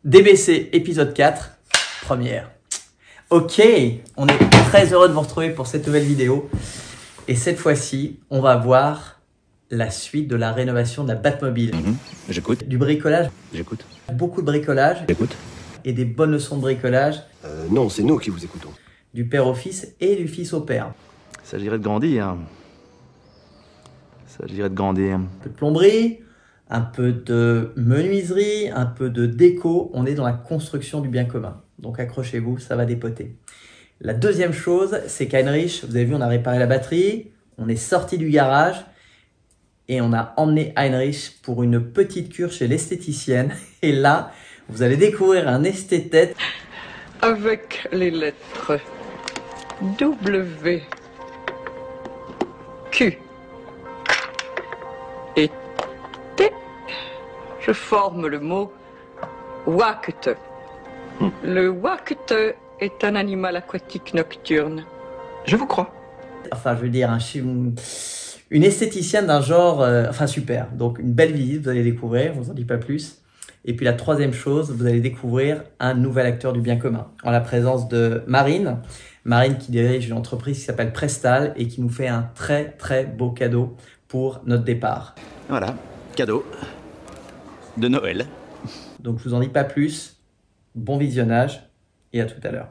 DBC épisode 4, première. Ok, on est très heureux de vous retrouver pour cette nouvelle vidéo. Et cette fois-ci, on va voir la suite de la rénovation de la Batmobile. J'écoute. Du bricolage. J'écoute. Beaucoup de bricolage. J'écoute. Et des bonnes leçons de bricolage. Non, c'est nous qui vous écoutons. Du père au fils et du fils au père. Il s'agirait de grandir. Il s'agirait de grandir. Un peu de plomberie, un peu de menuiserie, un peu de déco. On est dans la construction du bien commun. Donc accrochez-vous, ça va dépoter. La deuxième chose, c'est qu'Heinrich, vous avez vu, on a réparé la batterie, on est sorti du garage et on a emmené Heinrich pour une petite cure chez l'esthéticienne. Et là, vous allez découvrir un esthète avec les lettres W, Q et T, je forme le mot Wacte. Le Wacte est un animal aquatique nocturne. Je vous crois. Enfin, je veux dire, une esthéticienne d'un genre, enfin super. Donc une belle visite, vous allez découvrir, je vous en dis pas plus. Et puis la troisième chose, vous allez découvrir un nouvel acteur du bien commun, en la présence de Marine. Marine qui dirige une entreprise qui s'appelle Prestal et qui nous fait un très très beau cadeau pour notre départ. Voilà, cadeau de Noël. Donc je vous en dis pas plus. Bon visionnage et à tout à l'heure.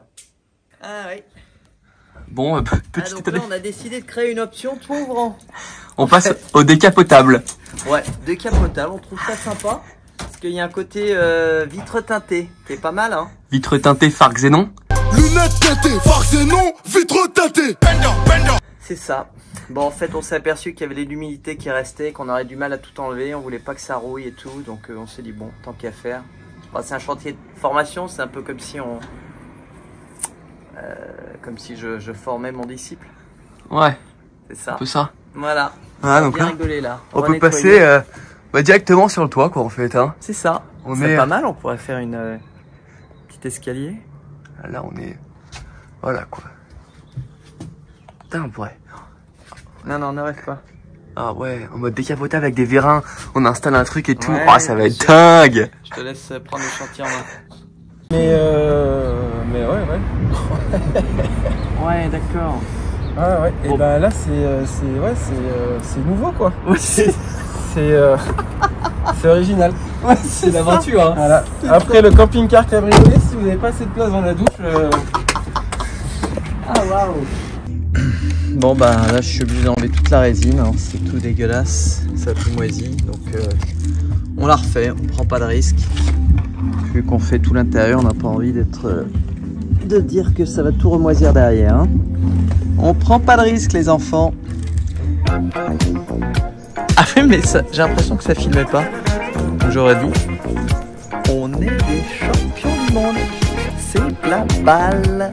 Ah oui. Bon, petit donc là, on a décidé de créer une option tout ouvrant. on passe au décapotable. Ouais, décapotable, on trouve ça sympa. Parce qu'il y a un côté vitre teintée, qui est pas mal, hein. Vitre teintée phare xénon. Lunettes teintées, phare xénon, vitre teintée. C'est ça. Bon, en fait, on s'est aperçu qu'il y avait de l'humidité qui restait, qu'on aurait du mal à tout enlever. On voulait pas que ça rouille et tout, donc on s'est dit, bon, tant qu'à faire. Bon, c'est un chantier de formation, c'est un peu comme si on... comme si je formais mon disciple. Ouais, C'est ça. un peu ça. Voilà. Ah, On donc bien là, rigoler là. on va peut nettoyer. passer directement sur le toit, quoi, en fait. Hein. C'est ça. On C'est est- pas mal, on pourrait faire une petit escalier. Là, on est... Voilà, quoi. Putain, on pourrait... Non, non, n'arrête pas. Ah ouais, en mode décapotable avec des vérins. On installe un truc et tout. Ouais, Oh, ça va bien être sûr. dingue. Je te laisse prendre le chantier en main. Mais ouais. Ouais, d'accord. Ah ouais. Et Bon. ben là c'est nouveau quoi. C'est C'est original. c'est l'aventure, hein. Voilà. Après le camping-car cabriolet, si vous n'avez pas assez de place dans la douche, Ah waouh. Bon bah là je suis obligé d'enlever toute la résine, hein. C'est tout dégueulasse, ça a tout moisi, donc on la refait, on prend pas de risque. Vu qu'on fait tout l'intérieur, on n'a pas envie d'être de dire que ça va tout remoisir derrière, hein. On prend pas de risque les enfants. Ah oui mais j'ai l'impression que ça filmait pas. J'aurais dû. On est des champions du monde. C'est la balle.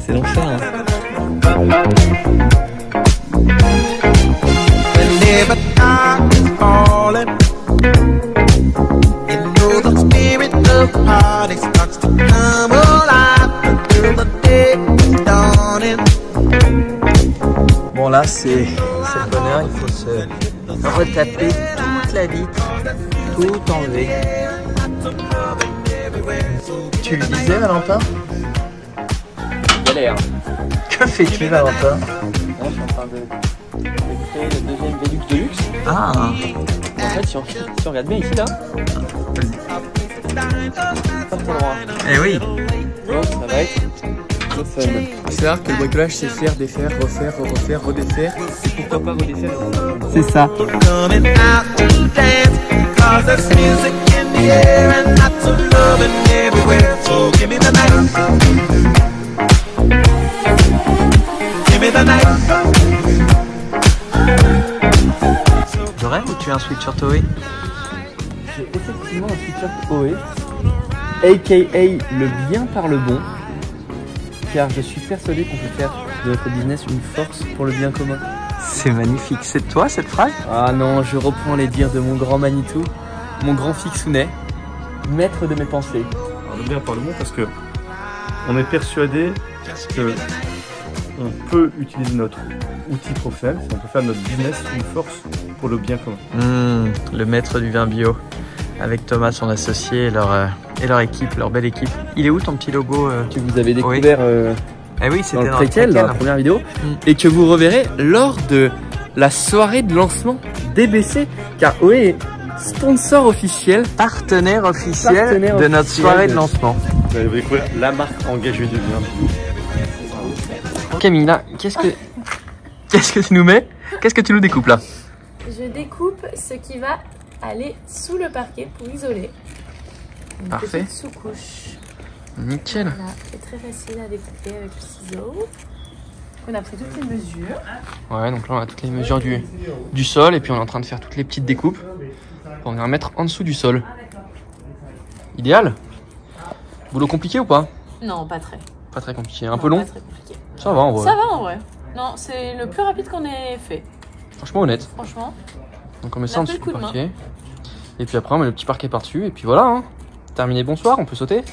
C'est l'enfer, hein. Bon là c'est le bonheur, il faut se retaper toute la vitre, tout enlever. Tu le disais Valentin? galère. Que fais-tu Valentin? Là, je suis en train de créer le deuxième Velux de luxe. Ah, En fait, si on regarde bien ici là, pas trop loin. eh oui. Donc ça va être le fun. C'est-à-dire que le bricolage c'est faire, défaire, refaire, refaire, redéfaire. Et pourquoi pas redéfaire? C'est ça. Coming out to dance, cause there's music in the air and lots of loving everywhere. So give me the night. Give me the night. Doré ou tu as un sweatshirt OE? J'ai effectivement un sweatshirt OE, aka le bien par le bon, car je suis persuadé qu'on peut faire de notre business une force pour le bien commun. C'est magnifique. C'est toi cette phrase? Ah non, je reprends les dires de mon grand Manitou, mon grand Fixounet, maître de mes pensées. Alors, le bien par le bon parce que on est persuadé que on peut utiliser notre outil professionnel, on peut faire de notre business une force pour le bien commun. Le maître du vin bio. avec Thomas, son associé, et leur équipe, leur belle équipe. Il est où ton petit logo Que vous avez découvert Eh oui, dans c'était le préquel, dans la première vidéo, et que vous reverrez lors de la soirée de lancement d'EBC, car OE est sponsor officiel, partenaire officiel de notre soirée de lancement. Vous allez découvrir la marque engagée du bien. Camille, là, qu'est-ce que tu nous mets? Qu'est-ce que tu nous découpes là? Je découpe ce qui va aller sous le parquet pour isoler. Une Parfait. petite sous-couche. Nickel. Voilà, c'est très facile à découper avec le ciseau. On a pris toutes les mesures. Ouais, donc là on a toutes les mesures du sol et puis on est en train de faire toutes les petites découpes pour venir mettre en dessous du sol. Idéal. Boulot compliqué ou pas? Non, pas très. Pas très compliqué. Un peu long? Pas très compliqué. Ça va en vrai. Ça va en vrai. Non, c'est le plus rapide qu'on ait fait. Franchement honnête. Franchement. Donc on met ça en On a dessous fait du le coup de parquet. Et puis après on met le petit parquet par-dessus et puis voilà. Hein. Terminé, bonsoir, on peut sauter.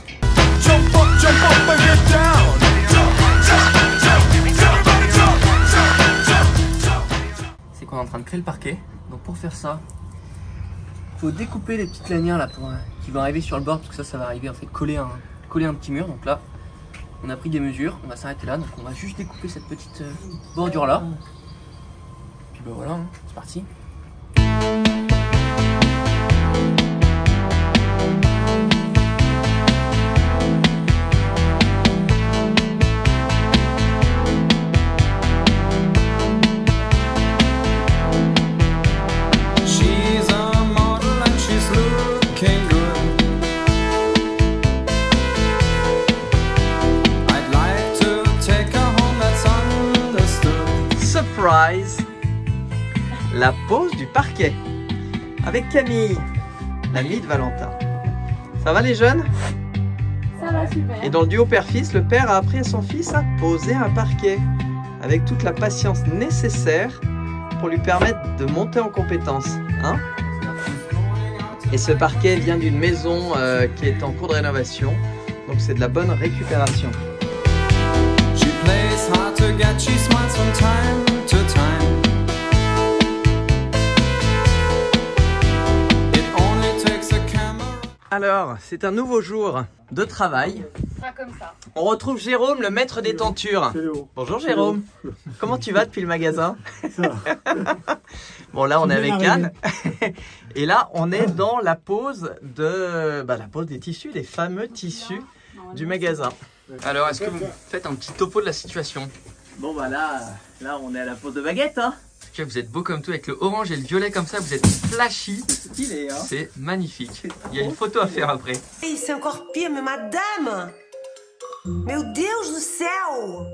C'est qu'on est en train de créer le parquet. Donc pour faire ça, faut découper les petites lanières là qui vont arriver sur le bord, parce que ça va arriver en fait coller un petit mur. Donc là, on a pris des mesures, on va s'arrêter là. Donc on va juste découper cette petite bordure là. Puis ben voilà, hein, c'est parti. Surprise! La pose du parquet avec Camille, l'amie de Valentin. Ça va les jeunes? Ça va super. Et dans le duo père-fils, le père a appris à son fils à poser un parquet avec toute la patience nécessaire pour lui permettre de monter en compétence. Hein? Et ce parquet vient d'une maison qui est en cours de rénovation, donc c'est de la bonne récupération. Alors, c'est un nouveau jour de travail. Pas comme ça. On retrouve Jérôme, le maître des tentures. Bonjour Jérôme. Comment tu vas depuis le magasin? Bon, là on est avec Anne. Et là on est dans la pose des tissus, les fameux tissus du magasin. Alors, est-ce que vous faites un petit topo de la situation? Bon bah là on est à la pose de baguette hein. Parce que vous êtes beau comme tout avec le orange et le violet comme ça, vous êtes flashy. Stylé hein. C'est magnifique. Il y a une photo à faire après. C'est encore pire, mais madame! Meu Deus do céu!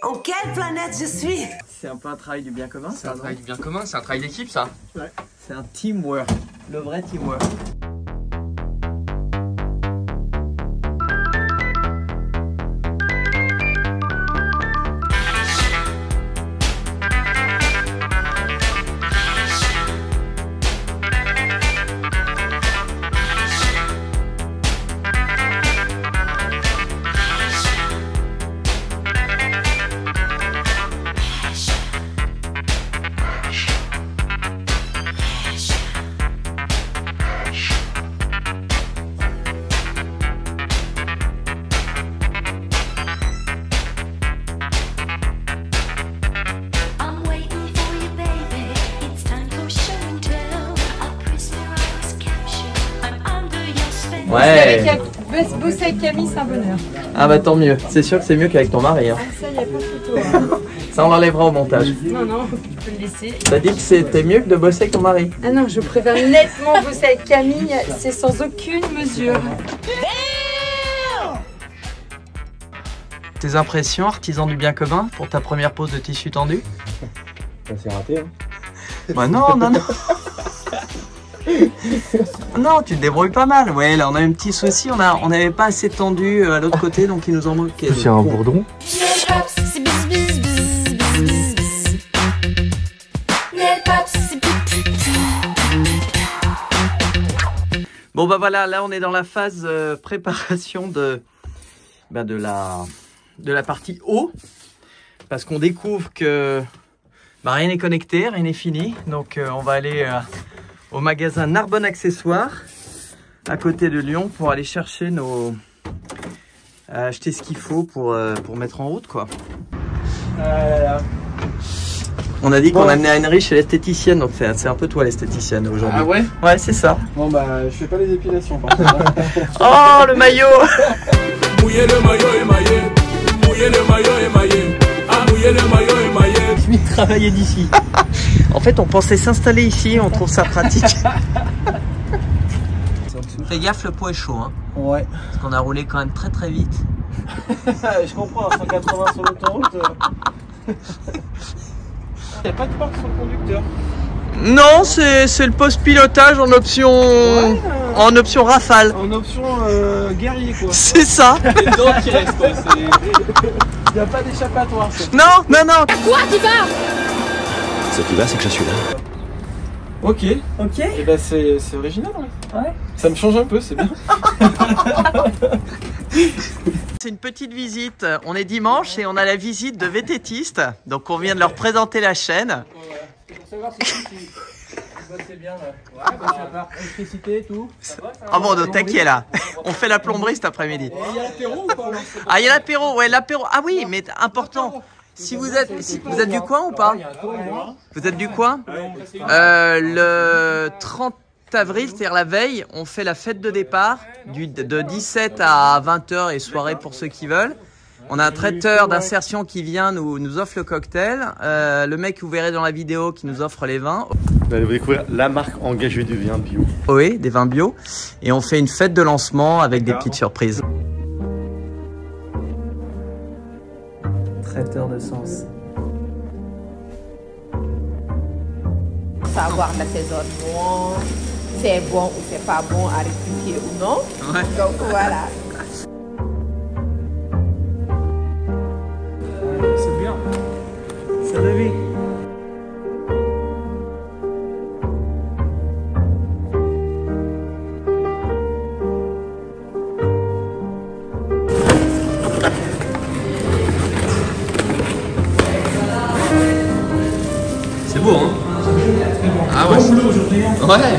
En quelle planète je suis? C'est un peu un travail du bien commun. C'est un travail du bien commun, c'est un travail d'équipe ça. Ouais. C'est un teamwork, le vrai teamwork. Ouais. Bosser avec Camille, c'est un bonheur. Ah bah tant mieux. C'est sûr que c'est mieux qu'avec ton mari. Hein. Ça, y a pas photo. Ça on l'enlèvera au montage. Non, tu peux le laisser. T'as dit que c'était mieux que de bosser avec ton mari? Ah non, je préfère nettement bosser avec Camille. C'est sans aucune mesure. Tes impressions, artisan du bien commun, pour ta première pose de tissu tendu? C'est raté hein. Bah non. Non, tu te débrouilles pas mal. Ouais, là on a un petit souci, on n'avait pas assez tendu à l'autre côté, donc il nous en manquait. C'est un bourdon. Bon bah voilà, là on est dans la phase préparation de la partie haut, parce qu'on découvre que rien n'est connecté, rien n'est fini, donc on va aller au magasin Narbonne Accessoires à côté de Lyon pour aller chercher nos... acheter ce qu'il faut pour mettre en route, quoi. On a dit qu'on amenait Heinrich chez l'esthéticienne, donc c'est un peu toi l'esthéticienne aujourd'hui. Ah ouais? Ouais, c'est ça. Bon bah, je fais pas les épilations par contre. Oh, le maillot. Mouiller le maillot émaillé. Mouiller le maillot émaillé. Ah, mouiller le maillot émaillé. Je vais travailler d'ici. En fait, on pensait s'installer ici, on trouve ça pratique. Fais gaffe, le pot est chaud, hein. Ouais. Parce qu'on a roulé quand même très très vite. Je comprends, à 180 sur l'autoroute. Il n'y a pas de porte sur le conducteur. Non, c'est le post-pilotage en option en option rafale. En option guerrier quoi. C'est ça. Les dents qui restent quoi. Il n'y a pas d'échappatoire. Non, non, non. Quoi, tu vas? Ce qui va, c'est que je suis là. Ok. Ok. Et bah c'est original. Ouais. Ça me change un peu, c'est bien. C'est une petite visite. On est dimanche et on a la visite de vététistes. Donc on vient de leur présenter la chaîne. Pour savoir si c'est bien là. Ouais, bah ça va. Électricité, tout. Ah bon, donc t'inquiète là. On fait la plomberie cet après-midi. Il y a l'apéro ou pas? Ah, il y a l'apéro, ouais, l'apéro. Ah oui, mais important. Si vous êtes du coin ou pas? Vous êtes du coin? Le 30 avril, c'est-à-dire la veille, on fait la fête de départ de 17 à 20h et soirée pour ceux qui veulent. On a un traiteur d'insertion qui vient nous offre le cocktail. Le mec que vous verrez dans la vidéo qui nous offre les vins. Vous allez découvrir la marque engagée du vin bio. Oui, des vins bio. Et on fait une fête de lancement avec des petites surprises. Traiteur de sens. Savoir l'assaisonnement, c'est bon ou c'est pas bon à rectifier ou non. Ouais. Donc voilà. C'est bien. Ça devait. C'est beau hein. Ah ouais. Ouais.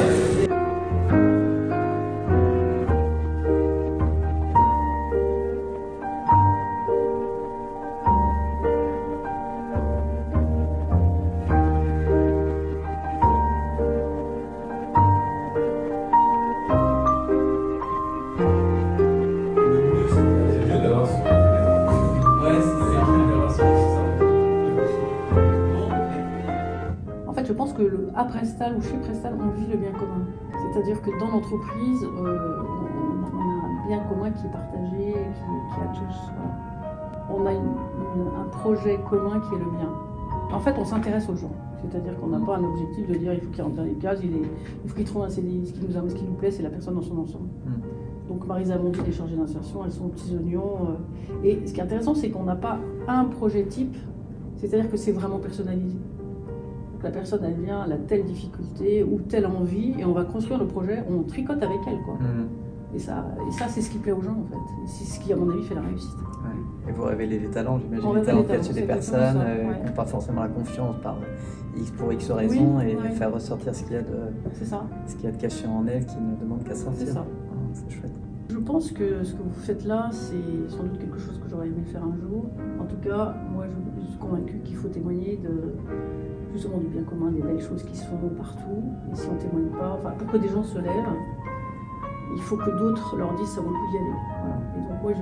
Je pense que à Prestal ou chez Prestal, on vit le bien commun. C'est-à-dire que dans l'entreprise, on a un bien commun qui est partagé, qui a tous. Voilà. On a un projet commun qui est le bien. En fait, on s'intéresse aux gens. C'est-à-dire qu'on n'a pas un objectif de dire il faut qu'il rentre dans les cases, il faut qu'il trouve un CDI. Ce qui nous plaît, c'est la personne dans son ensemble. Donc Marisa Mondi, les chargées d'insertion, elles sont aux petits oignons. Et ce qui est intéressant, c'est qu'on n'a pas un projet type, c'est-à-dire que c'est vraiment personnalisé. La personne, elle vient, elle a telle difficulté ou telle envie, et on va construire le projet, on tricote avec elle, quoi. Et ça c'est ce qui plaît aux gens, en fait. C'est ce qui, à mon avis, fait la réussite. Ouais. Et vous révélez les talents, j'imagine, les talents chez des personnes qui n'ont pas forcément la confiance pour X raisons, et faire ressortir ce qu'il y a de caché en elles, qui ne demande qu'à sortir. C'est ça. C'est chouette. Je pense que ce que vous faites là, c'est sans doute quelque chose que j'aurais aimé faire un jour. En tout cas, moi, je suis convaincue qu'il faut témoigner justement du bien commun, des belles choses qui se font partout. Et si on ne témoigne pas, pour que des gens se lèvent, il faut que d'autres leur disent ça vaut le coup d'y aller. Voilà. Et donc moi,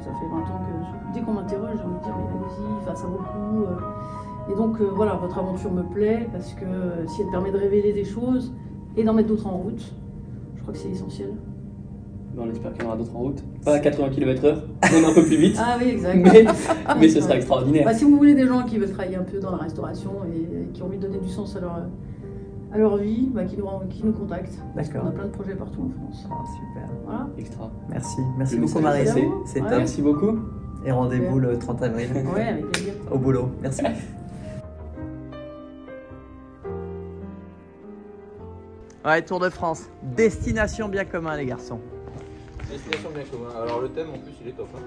ça fait 20 ans que dès qu'on m'interroge, j'ai envie de dire mais allez-y, ça vaut le coup. Et donc voilà, votre aventure me plaît parce que si elle permet de révéler des choses et d'en mettre d'autres en route, je crois que c'est essentiel. On espère qu'il y en aura d'autres en route. Pas à 80 km/h, même un peu plus vite. Ah oui, exact. Mais ce sera extraordinaire. Si vous voulez des gens qui veulent travailler un peu dans la restauration et qui ont envie de donner du sens à leur vie, qui nous contactent. Parce qu'on a plein de projets partout en France. Ah, super. Voilà. Extra. Merci beaucoup Marisa. C'est top. Merci beaucoup. Et rendez-vous le 30 avril. Ouais, avec plaisir. Au boulot. Merci. Ouais, Tour de France. Destination bien commun, les garçons. Destination bien commun. Alors le thème en plus il est top. Hein.